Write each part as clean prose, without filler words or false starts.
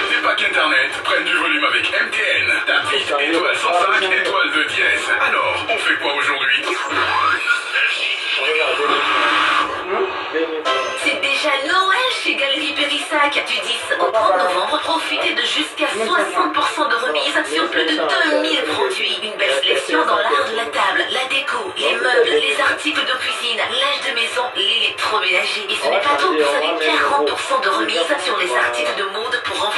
Tes packs internet prennent du volume avec MTN. Tape vite étoile 105 étoile 2 dièse. Alors, on fait quoi aujourd'hui? C'est déjà Noël chez Galerie Périssac. Du 10 au 30 novembre, profitez de jusqu'à 60% de remise sur plus de 2000 produits. Une belle sélection dans l'art de la table, la déco, les meubles, les articles de cuisine, linge de maison, l'électroménager. Et ce n'est pas tout, vous avez 40% de remise sur les articles de mode pour enfants.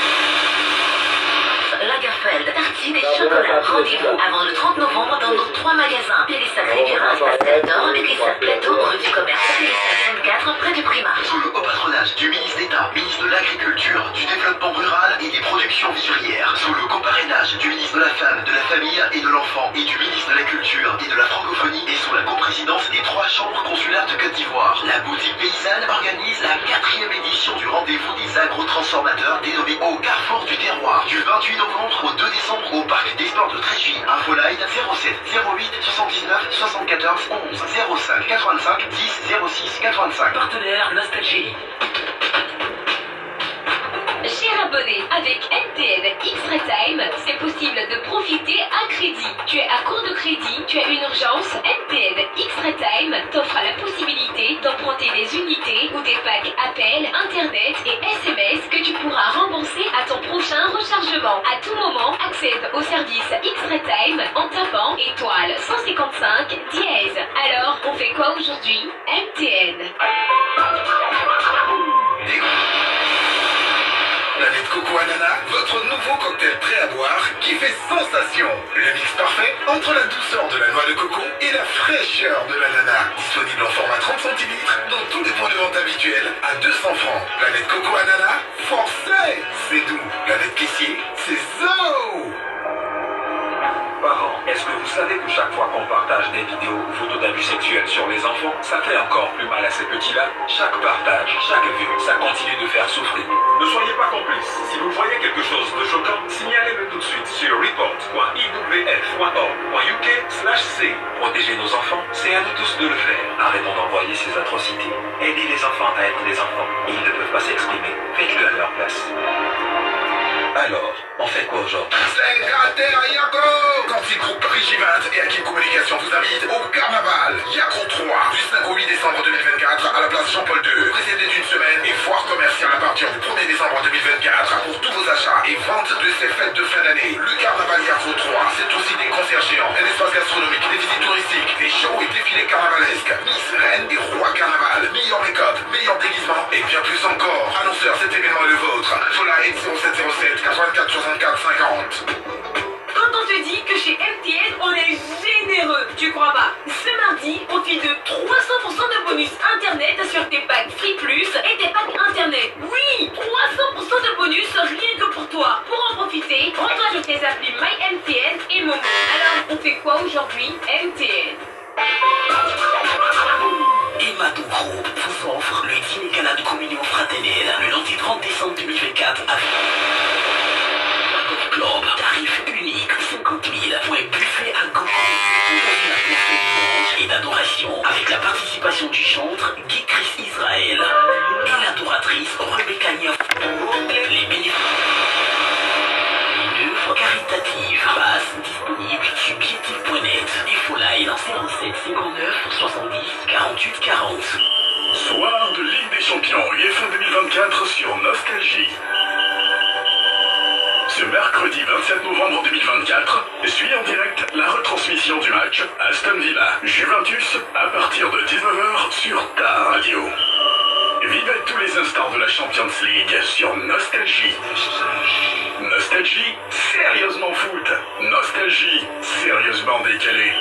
Lagerfeld, tartines et chocolat. Rendez-vous avant le 30 novembre dans nos 3 magasins. Périssac Riviera, Pastel d'Or, Périssac Plateau, rue du Commerce, Périssac 24, près du Primark. Sous le haut patronage du ministre d'État, ministre de l'Agriculture, du Développement Rural et des Productions Vivrières. Sous le coparrainage du ministre de la Femme, de la Famille et de l'Enfant et du ministre de la Culture et de la Francophonie et sous la coprésidence des 3 chambres consulaires de Côte d'Ivoire. La boutique paysanne organise la 4e édition du rendez-vous des agrotransformateurs dénommé au Carrefour du Terroir. Du 28 novembre au 2 décembre au Parc des Sports de Trégy. Infoline 07 08 79 74 11 05 85 10 06 85. Partenaire Nostalgie. Cher abonné, avec MTN Extra Time, c'est possible de profiter à crédit. Tu es à court de crédit, tu as une urgence, MTN Extra Time t'offre la possibilité d'emprunter des unités ou des packs appels, internet et SMS que tu pourras rembourser à ton prochain rechargement. À tout moment, accède au service Extra Time en tapant étoile 155 dièse. Alors, on fait quoi aujourd'hui? MTN. Planète Coco Ananas, votre nouveau cocktail prêt à boire qui fait sensation. Le mix parfait entre la douceur de la noix de coco et la fraîcheur de l'ananas. Disponible en format 30 centilitres dans tous les points de vente habituels à 200 francs. Planète Coco Ananas, forcez, c'est doux. Planète Caissier, c'est zo. Parents, est-ce que vous savez que chaque fois qu'on partage des vidéos ou photos d'abus sexuels sur les enfants, ça fait encore plus mal à ces petits-là? Chaque partage, chaque vue, ça continue de faire souffrir. Ne soyez pas complices. Si vous voyez quelque chose de choquant, signalez-le tout de suite sur report.iwf.org.uk/c. Protéger nos enfants, c'est à nous tous de le faire. Arrêtons d'envoyer ces atrocités. Aidez les enfants à être des enfants. Ils ne peuvent pas s'exprimer. Faites-le à leur place. Alors, on fait quoi aujourd'hui? Quantique Group Rigi 20 et Akim Communication vous invitent au Carnaval Yacro 3 du 5 au 8 décembre 2024 à la place Jean-Paul II. Précédé d'une semaine et foire commerciale à partir du 1er décembre 2024 pour tous vos achats et ventes de ces fêtes de fin d'année. Le Carnaval Yacro 3, c'est aussi des concerts géants, un espace gastronomique, des visites touristiques, des shows et défilés carnavalesques. Miss, reine et roi carnaval, meilleur make-up, meilleur déguisement et bien plus encore. Annonceur, cet événement est le vôtre. Infoline 0707 84 64 50. Quand on te dit que chez MTN, on est généreux, tu crois pas? Ce mardi, on file de 300% de bonus internet sur tes packs Free Plus et tes packs internet. Oui, 300% de bonus rien que pour toi. Pour en profiter, rends-toi sur tes applis MyMTN et Momo. Alors, on fait quoi aujourd'hui? MTN. Emma Dougro vous offre le dîner gala de communion fraternelle le lundi 30 décembre 2024 à Club. Tarif unique 50 000. Buffet à gogo. Dans une atmosphère de louange et d'adoration avec la participation du chantre Guy Chris Israël et l'adoratrice Rebecca Niaf. Les bénéfices. Une œuvre caritative. Passe disponible sur bietique.net. Infoline 07 59 70 48 40. Soir de Ligue des Champions UEFA 2024 sur Nostalgie. Ce mercredi 27 novembre 2024, suit en direct la retransmission du match Aston Villa-Juventus à partir de 19h sur ta radio. Vivez tous les instants de la Champions League sur Nostalgie. Nostalgie, sérieusement foot. Nostalgie, sérieusement décalé.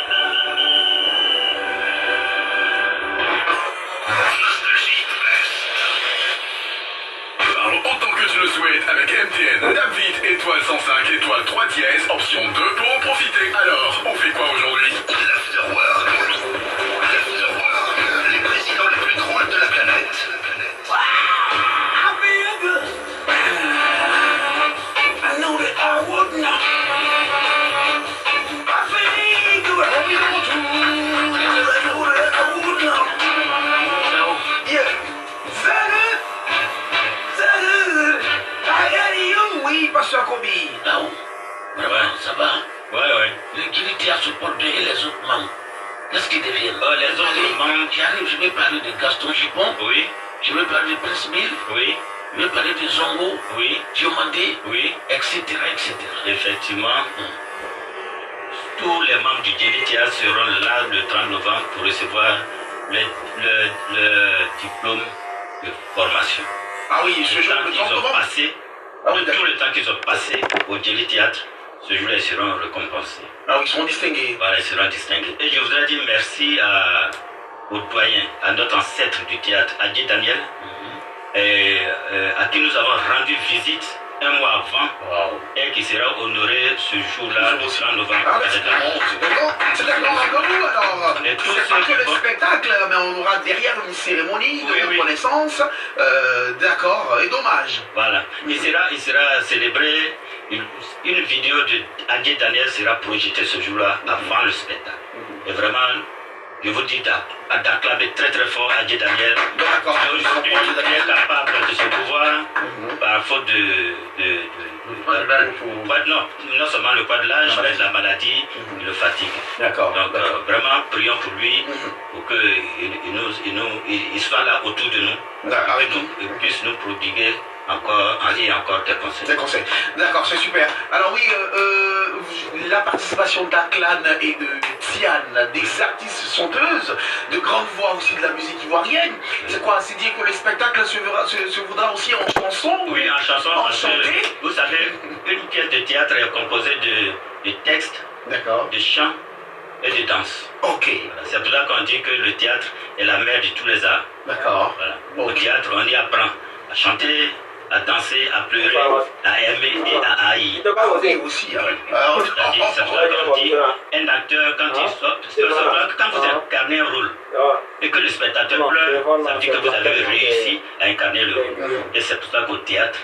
Parle autant que tu le souhaites avec MTN. Tape vite, étoile 105, étoile 3 dièse, option 2 pour en profiter. Alors, on fait quoi aujourd'hui? L'Afterwork. L'Afterwork. Les présidents les plus drôles de la planète. Oui, Pasteur Kobi. Là-haut. Vraiment, ça va? Ouais. Les Guilitias se portent derrière les autres membres. Qu'est-ce qu'ils deviennent? Les autres membres. J'arrive, je vais parler de Gaston Gipon. Oui, Je vais parler de Prince Bill. oui, Je vais parler de Zongo. oui, Diomandé. oui. Etc. etc. Effectivement, tous les membres du Djelitia seront là le 30 novembre pour recevoir le diplôme de formation. Ah oui, ce Le jour, temps le qu'ils 30 ont novembre. passé, Ah oui, de tout le temps qu'ils ont passé au Djeli Théâtre, ce jour-là, ils seront récompensés. Ah oui, ils seront distingués. Voilà, ils seront distingués. Et je voudrais dire merci au doyen, à notre ancêtre du théâtre, Adji Daniel, à qui nous avons rendu visite un mois avant et qui sera honoré ce jour-là, le 30 novembre. Ah, mais c'est un grand rendez-vous alors. Et tous C'est ceux pas qui que le vont- spectacle, mais on aura derrière une cérémonie de Oui, oui. reconnaissance, d'accord, et d'hommage. Voilà. Il sera célébré, une vidéo de Adji Daniel sera projetée ce jour-là avant le spectacle. Et vraiment, je vous dis d'acclamer très très fort Adji Daniel. D'accord. Et aujourd'hui, il est capable de se pouvoir par faute non seulement le poids de l'âge, mais de la maladie, de la fatigue. D'accord. Donc vraiment, prions pour lui, pour qu'il soit là autour de nous, Avec nous. et puisse nous prodiguer encore quelques conseils. Des conseils. D'accord, c'est super. Alors oui, la participation d'Aklan et de Tiane, des artistes chanteuses, de grandes voix aussi de la musique ivoirienne. C'est quoi? C'est dire que le spectacle se voudra aussi en chanson? Oui, en chanson, En parce que, chanté? vous savez, une pièce de théâtre est composée de textes, D'accord. de chants et de danse. Ok. Voilà. C'est pour ça qu'on dit que le théâtre est la mère de tous les arts. D'accord. Voilà. Ok. Au théâtre, on y apprend à chanter, à danser, à pleurer, à aimer et à haïr. Ah oui, aussi. Hein. Alors, C'est-à-dire, c'est pour ça qu'on dit un acteur, quand il sort, quand vous incarnez un rôle et que le spectateur pleure, ça veut dire que vous avez réussi à incarner le rôle. Et c'est pour ça qu'au théâtre,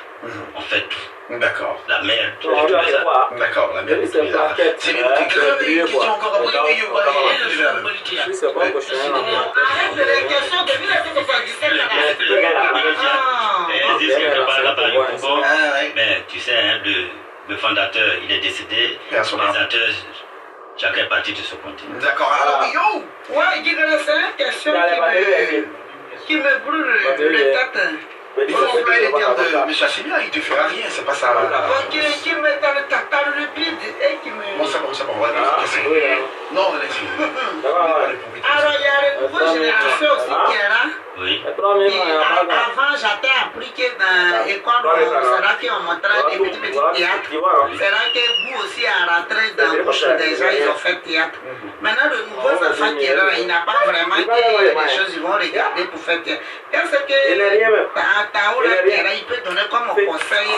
on fait tout. D'accord. La mère de tous les arts. D'accord, la mère de tous les arts. C'est bien noté. Une question encore après. Arrête de les questions depuis 1977. Elles disent quelque part là-bas au Congo, Ah ouais. mais tu sais, hein, le fondateur, il est décédé, les acteurs, chacun est parti de ce continent. D'accord. Alors, yo! Ouais, dis que c'est une question qui me brûle le tête. Il faut employer les termes de... Mais ça c'est bien, il te fera rien, c'est pas ça. Qui me tape le pide et qui me... Bon, ça va, on va dire. Non, allez-y. Alors, il y a une nouvelle génération aussi qui est là. Oui. Et avant, j'avais appris que dans l'école, c'est là qu'on montrait des petits théâtres. C'est là que vous aussi, à rentrer dans la bouche des gens, ils ont fait théâtre. Maintenant, le nouveau enfant qui est là, il n'a pas vraiment des choses, ils vont regarder pour faire théâtre. Parce que Tao, là, qui est là, il peut donner comme conseil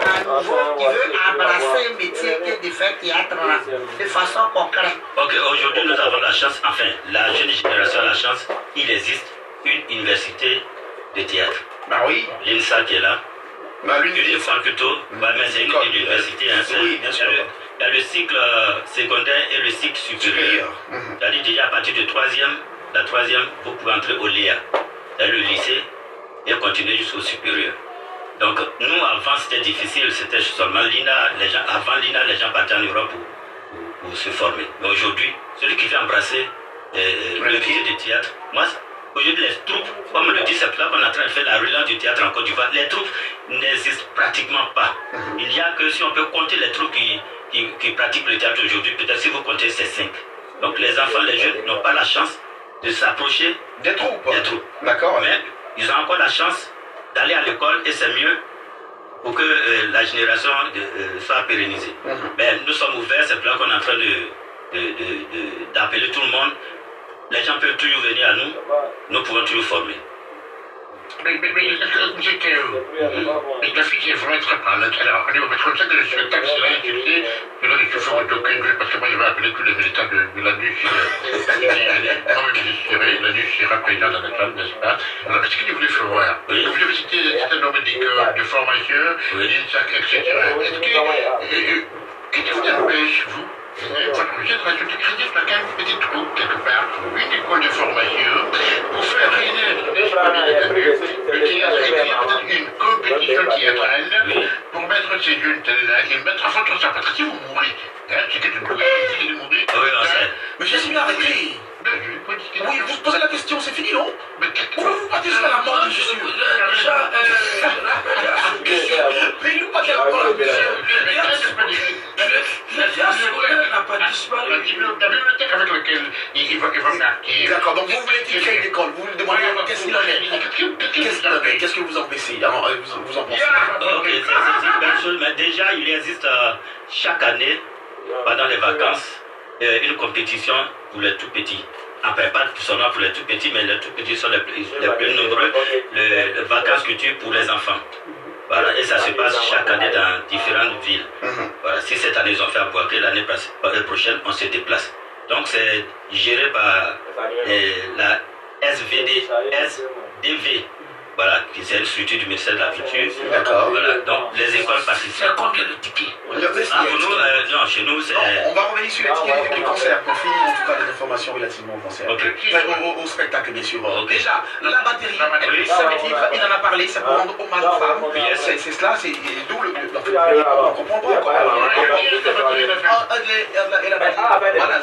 à un nouveau qui veut embrasser un métier qui est de faire théâtre là, de façon concrète. Ok, aujourd'hui nous avons la chance, enfin, la jeune génération a la chance, il existe une université de théâtre. Bah oui. L'INSA qui est là. Bah lui, Une faculté, mais c'est une université. Hein, oui, bien sûr. Il y a le cycle secondaire et le cycle supérieur. C'est-à-dire déjà à partir de la troisième, vous pouvez entrer au LEA, dans le lycée, et continuer jusqu'au supérieur. Donc nous avant c'était difficile, c'était seulement l'INA, avant l'INA les gens partaient en Europe pour se former. Mais aujourd'hui, celui qui veut embrasser le métier de théâtre, moi Aujourd'hui, les troupes, comme le dit, c'est pour ça qu'on est en train de faire la relance du théâtre en Côte d'Ivoire, les troupes n'existent pratiquement pas. Il n'y a que si on peut compter les troupes qui pratiquent le théâtre aujourd'hui, peut-être si vous comptez, c'est 5. Donc les enfants, les jeunes n'ont pas la chance de s'approcher des troupes. D'accord. Mais ils ont encore la chance d'aller à l'école et c'est mieux pour que la génération soit pérennisée. Mais nous sommes ouverts, c'est pour ça qu'on est en train d'appeler tout le monde. Les gens peuvent toujours venir à nous, nous pouvons toujours former. Mais la fille qui est vraiment très parlante. Alors, on est comme ça que le spectacle sera insulté. Je donne le chauffeur d'aucun but parce que moi je vais appeler tous les militants de la nuit. Moi-même je serai, la nuit je serai président dans la salle, n'est-ce pas? Alors, qu'est-ce que vous voulez faire? Vous avez cité un certain nombre de formations, etc. Qu'est-ce qui vous empêche, vous? Votre projet de rajouter crédit dans une petite troupe quelque part, une école de formation, pour faire renaître l'esprit des adultes, le théâtre et créer peut-être une compétition théâtrale pour mettre ces jeunes-là et mettre en contre ça. Parce que si vous mourrez, c'est que vous mourrez, de mourir. Mais je suis bien arrêté. Oui, vous posez la question, c'est fini, non? Mais vous partez jusqu'à la mort de Jésus. Mais il nous partez à la mort de Jésus. N'a pas disparu. La bibliothèque avec laquelle il va partir. D'accord, donc vous voulez qu'il crée une école, vous lui demandez qu'est-ce qu'il en est? Qu'est-ce que vous en pensez? Vous en pensez? Ok, c'est une belle chose, mais déjà il existe chaque année, pendant les vacances, une compétition pour les tout petits. Après, pas seulement pour les tout petits, mais les tout petits sont les plus nombreux, les vacances culture pour les enfants. Voilà, et ça se passe chaque année dans différentes villes. Voilà, si cette année ils ont fait à Boaké, l'année prochaine on se déplace. Donc c'est géré par la SDV. Voilà, c'est une structure du ministère de la Culture. D'accord. Voilà, donc les écoles participent. C'est combien de tickets? Pour nous, non, chez nous c'est... On va revenir sur les tickets du concert pour finir en tout cas les informations relativement au concert. Au spectacle, bien sûr. Déjà, la batterie, ça veut dire, il en a parlé, c'est pour rendre hommage aux femmes. C'est cela, c'est d'où le... On comprend pas encore. Et la batterie. Voilà,